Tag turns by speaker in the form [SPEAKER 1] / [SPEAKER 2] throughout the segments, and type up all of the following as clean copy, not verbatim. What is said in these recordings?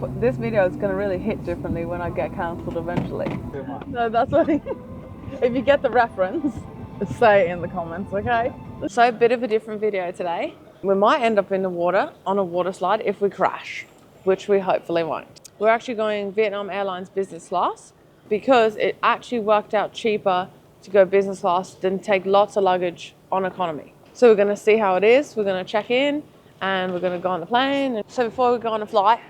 [SPEAKER 1] This video is going to really hit differently when I get cancelled eventually. No, that's what if you get the reference, say it in the comments, okay? So a bit of a different video today. We might end up in the water on a water slide if we crash, which we hopefully won't. We're actually going Vietnam Airlines business class because it actually worked out cheaper to go business class than take lots of luggage on economy. So we're going to see how it is. We're going to check in and we're going to go on the plane. So before we go on a flight,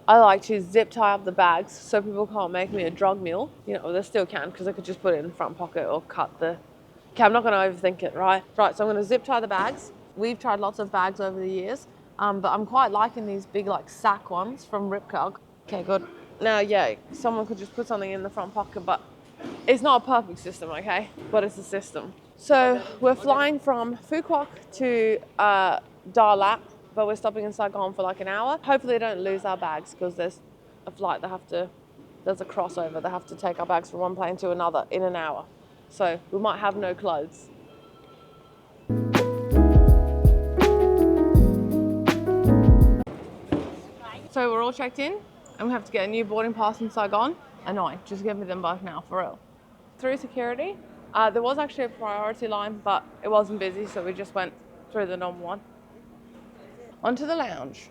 [SPEAKER 1] I like to zip tie up the bags so people can't make me a drug mule. You know, they still can because I could just put it in the front pocket or cut the... Okay, I'm not going to overthink it, right? Right, so I'm going to zip tie the bags. We've tried lots of bags over the years, but I'm quite liking these big like sack ones from Phu Quoc. Okay, good. Now, yeah, someone could just put something in the front pocket, but it's not a perfect system, okay? But it's a system. So we're flying from Phu Quoc to Dar Lat, but we're stopping in Saigon for like an hour. Hopefully they don't lose our bags because there's a flight there's a crossover. They have to take our bags from one plane to another in an hour. So we might have no clothes. So we're all checked in and we have to get a new boarding pass in Saigon. Annoying, just give me them both now, for real. Through security, there was actually a priority line, but it wasn't busy, so we just went through the normal one. Onto the lounge.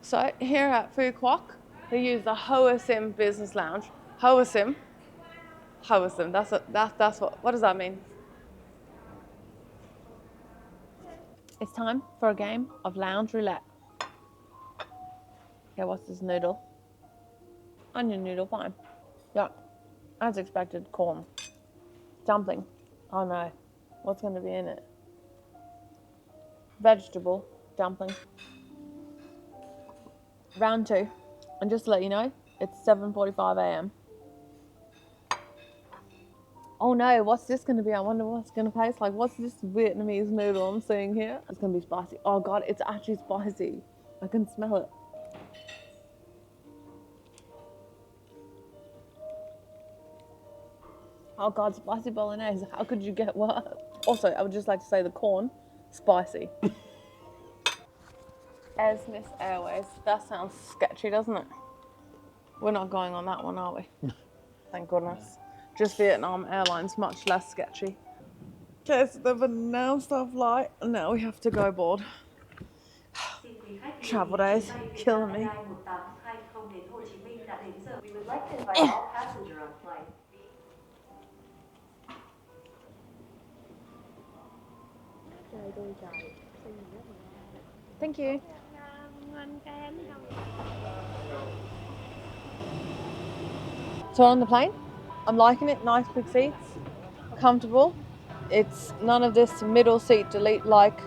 [SPEAKER 1] So here at Phu Quoc, they use the Hoa Sim business lounge. Hoa Sim, that's what does that mean? It's time for a game of lounge roulette. Okay, what's this noodle? Onion noodle, fine. Yeah, as expected, corn. Dumpling, oh no, what's going to be in it? Vegetable dumpling. Round 2, and just to let you know, it's 7:45 a.m. Oh no, what's this going to be? I wonder what's going to taste like. What's this Vietnamese noodle I'm seeing here? It's going to be spicy. Oh god, it's actually spicy. I can smell it. Oh god, spicy bolognese. How could you get worse? Also, I would just like to say the corn, spicy. Miss Airways. That sounds sketchy, doesn't it? We're not going on that one, are we? Thank goodness. Just Vietnam Airlines, much less sketchy. Okay, so they've announced our flight, and now we have to go board. Travel days, killing me. Thank you. So on the plane, I'm liking it. Nice big seats, comfortable. It's none of this middle seat delete like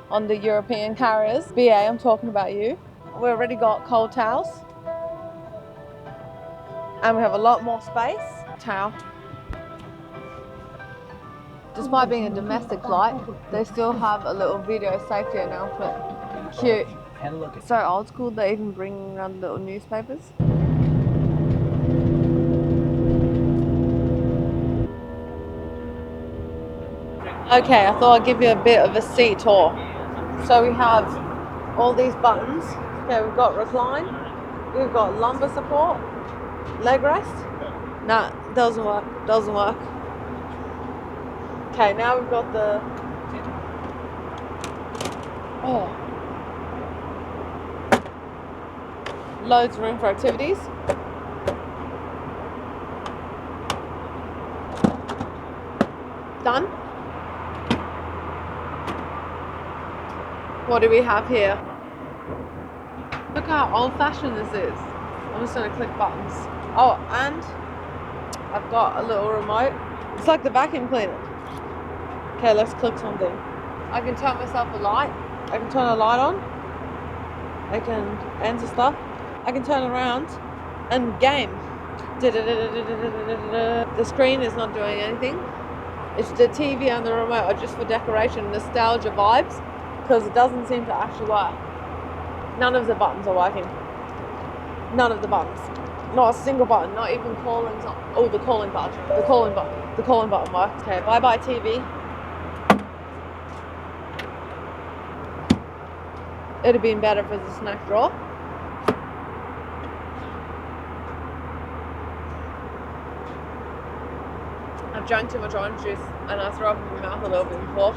[SPEAKER 1] on the European carriers. BA, I'm talking about you. We already got cold towels. And we have a lot more space. Towel. Despite being a domestic flight, they still have a little video safety announcement. Cute. So old school, they even bring around little newspapers. Okay, I thought I'd give you a bit of a seat tour. So we have all these buttons. Okay, we've got recline, we've got lumbar support, leg rest. Nah, doesn't work. Okay, now we've got the... Oh. Loads of room for activities. Done. What do we have here? Look how old-fashioned this is. I'm just going to click buttons. Oh, and I've got a little remote. It's like the vacuum cleaner. Okay, let's click something. I can turn myself a light. I can turn a light on. I can enter stuff. I can turn around and game. The screen is not doing anything. It's the TV and the remote are just for decoration, nostalgia vibes, because it doesn't seem to actually work. None of the buttons are working. None of the buttons. Not a single button, not even calling. Oh, the calling button. The calling button works. Okay, bye-bye TV. It'd have been better if it was a snack drawer. I drank too much orange juice and I threw up in my mouth a little bit before.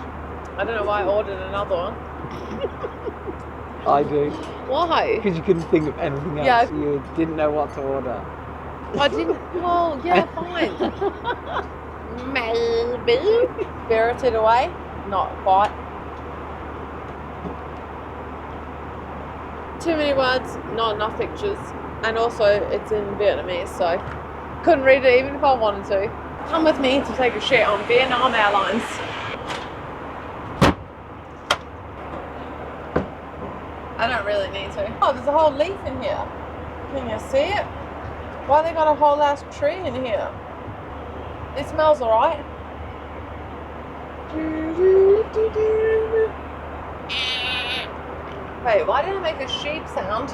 [SPEAKER 1] I don't know why I ordered another one.
[SPEAKER 2] I do.
[SPEAKER 1] Why?
[SPEAKER 2] Because you couldn't think of anything else.
[SPEAKER 1] Yeah.
[SPEAKER 2] You didn't know what to order.
[SPEAKER 1] I didn't. Well, yeah, fine. Maybe. Spirited Away? Not quite. Too many words, not enough pictures. And also, it's in Vietnamese, so couldn't read it even if I wanted to. Come with me to take a shit on Vietnam Airlines. I don't really need to. Oh, there's a whole leaf in here. Can you see it? Why they got a whole ass tree in here? It smells alright. Wait, why did I make a sheep sound?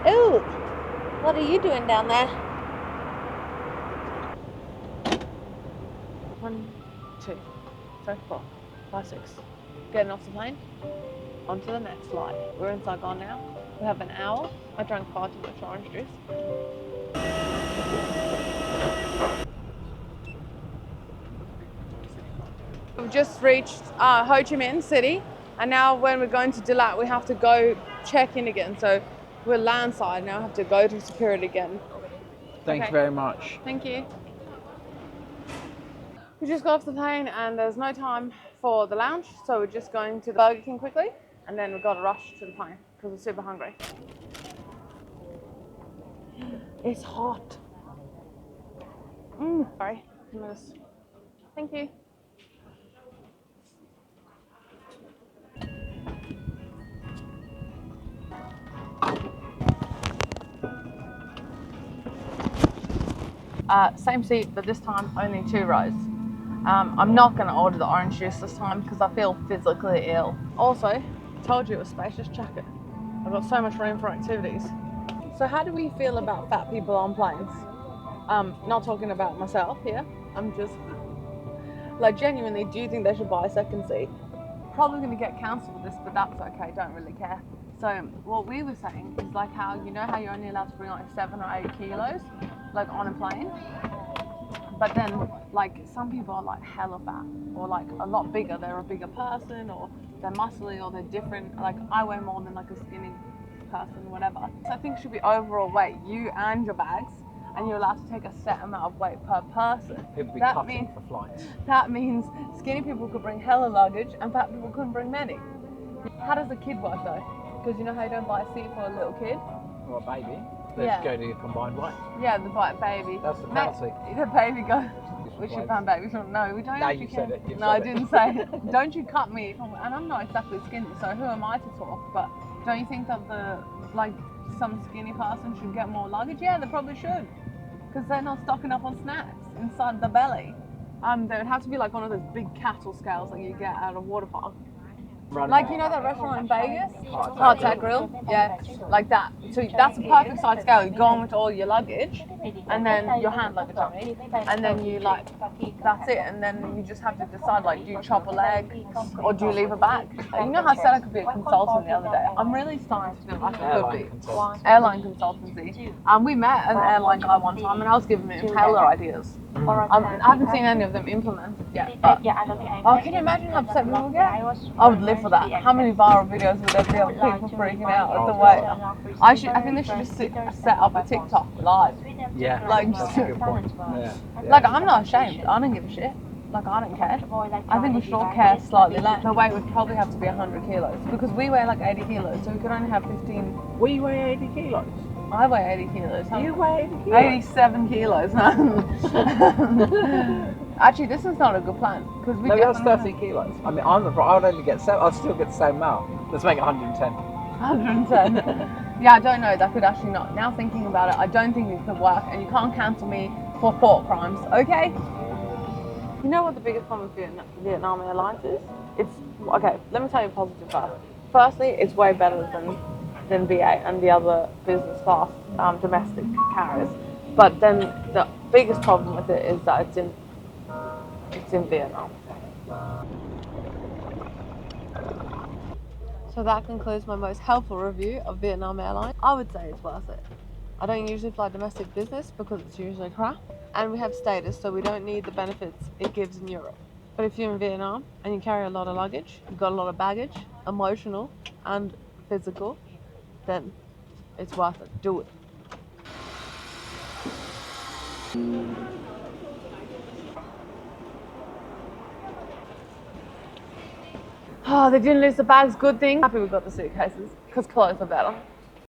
[SPEAKER 1] Ooh, what are you doing down there? 1, 2, 3, 4, 5, 6. Getting off the plane, onto the next flight. We're in Saigon now. We have an hour. I drank far too much orange juice. We've just reached Ho Chi Minh City, and now when we're going to Dalat, we have to go check in again. So we're landside now, have to go to security again.
[SPEAKER 2] Thanks very much.
[SPEAKER 1] Thank you. We just got off the plane and there's no time for the lounge, so we're just going to the Burger King quickly, and then we've got to rush to the plane because we're super hungry. It's hot. Sorry. Thank you. Same seat, but this time only 2 rows. I'm not going to order the orange juice this time because I feel physically ill. Also, told you it was spacious, check it. I've got so much room for activities. So how do we feel about fat people on planes? Not talking about myself here. I'm just like, genuinely, do you think they should buy a second seat? Probably going to get cancelled with this, but that's okay, don't really care. So what we were saying is like how, you know how you're only allowed to bring like 7 or 8 kilos like on a plane? But then like some people are like hella fat or like a lot bigger. They're a bigger person or they're muscly or they're different. Like I weigh more than like a skinny person, whatever. So I think it should be overall weight, you and your bags, and you're allowed to take a set amount of weight per person.
[SPEAKER 2] People be cutting for flights.
[SPEAKER 1] That means skinny people could bring hella luggage and fat people couldn't bring many. How does a kid work though? Because you know how you don't buy a seat for a little kid?
[SPEAKER 2] Or a baby. Let's go to combined weight.
[SPEAKER 1] Yeah, the baby.
[SPEAKER 2] That's the penalty.
[SPEAKER 1] The baby goes. We should ban babies. No, we don't.
[SPEAKER 2] No, you said it.
[SPEAKER 1] No, I didn't say it. Don't you cut me. And I'm not exactly skinny, so who am I to talk? But don't you think that some skinny person should get more luggage? Yeah, they probably should. Because they're not stocking up on snacks inside the belly. There would have to be like one of those big cattle scales that you get at a water park. Like, you know that restaurant in Vegas? Heart Attack Grill? Yeah, like that. So that's a perfect size scale. You go on with all your luggage and then your hand luggage on. And then you like, that's it. And then you just have to decide, like, do you chop a leg or do you leave a bag? You know how I said I could be a consultant the other day? I'm really starting to feel like I could be. Airline consultancy. We met an airline guy one time and I was giving him hella ideas. I haven't seen any of them implemented yet, but can you imagine how upset people get? I would live for that. How many viral videos would there be of people freaking out at the way? I think they should just set up a TikTok live.
[SPEAKER 2] Yeah,
[SPEAKER 1] like,
[SPEAKER 2] that's a good point. Yeah.
[SPEAKER 1] Like, I'm not ashamed. I don't give a shit. Like, I don't care. I think we should all care slightly less. The weight would probably have to be 100 kilos because we weigh like 80 kilos, so we could only have 15.
[SPEAKER 2] We weigh 80 kilos.
[SPEAKER 1] I weigh 80 kilos.
[SPEAKER 2] You weigh 80 kilos?
[SPEAKER 1] 87 kilos. Actually, this is not a good plan because we.
[SPEAKER 2] No, that's 30 kilos. I mean, I would only get 7. I'll still get the same amount. Let's make it 110.
[SPEAKER 1] 110. Yeah, I don't know. That could actually not. Now thinking about it, I don't think it could work, and you can't cancel me for thought crimes. Okay. You know what the biggest problem with Vietnam Airlines is? It's okay. Let me tell you positive first. Firstly, it's way better than BA and the other business class domestic carriers. But then the biggest problem with it is that it's in Vietnam. So that concludes my most helpful review of Vietnam Airlines. I would say it's worth it. I don't usually fly domestic business because it's usually crap. And we have status, so we don't need the benefits it gives in Europe. But if you're in Vietnam and you carry a lot of luggage, you've got a lot of baggage, emotional and physical, then it's worth it. Do it. Oh, they didn't lose the bags. Good thing. Happy we got the suitcases because clothes are better.